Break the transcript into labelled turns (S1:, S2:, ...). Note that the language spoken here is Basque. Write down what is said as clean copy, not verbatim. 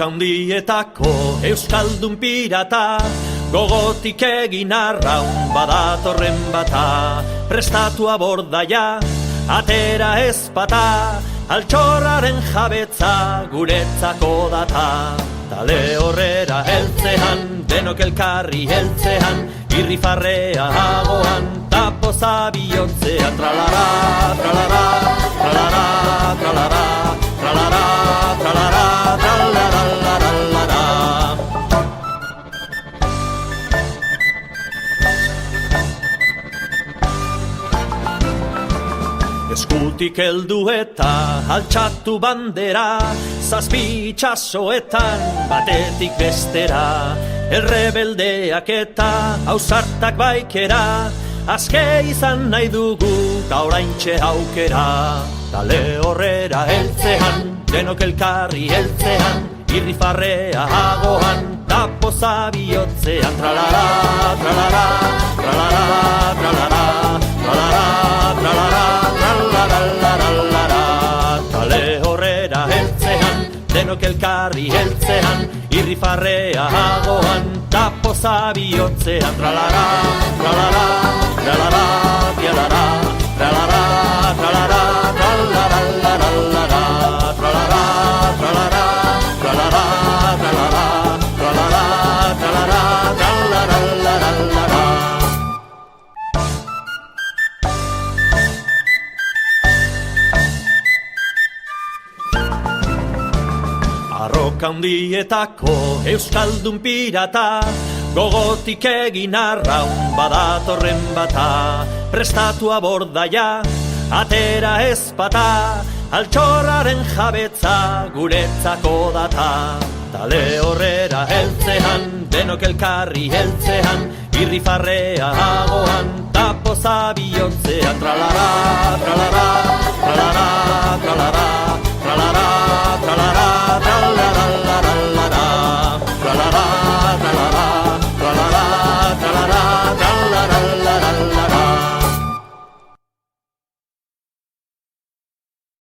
S1: Arroka handietako euskaldun pirata, gogotik egin arraun badatorren bata. Prestatua bordaia, atera ezpata, altxorraren jabetza guretzako data. Tale horrera heltzean, denok elkarri heltzean, irrifarrea hagoan, tapoza bihotzean. Tralara, tralara, tralara, tralara, tralara, tralara, tralara, tralara. Eskutik heldu eta altxatu bandera, zazpi itxasoetan batetik bestera. Errebeldeak eta ausartak baikera, azke izan nahi dugu ta oraintxe aukera. Tale horrera heltzean, denok elkarri heltzean, irrifarrea hagoan, tapoza bihotzean. Tralara, tralara, tralara, tralara, tralara, tralara, tralara. Tale horrera heltzean, denok elkarri heltzean, irrifarrea hagoan, tapoza bihotzean. Tralara, tralara, tralara, tralara, tralara, tralara, tralara, tralara, tralara, tralara, tralara, tralara, tralara, tralara, tralara, tralara. Arroka handietako euskaldun pirata, gogotik egin arraun badatorren bata. Prestatua bordaia, atera ezpata, altxorraren jabetza guretzako data. Tale horrera heltzean, denok elkarri heltzean, irrifarrea hagoan, tapoza bihotzean. Tralara, tralara, tralara, tralara, tralara, tralara, tralara, tralara, tralara, tralara, tralara.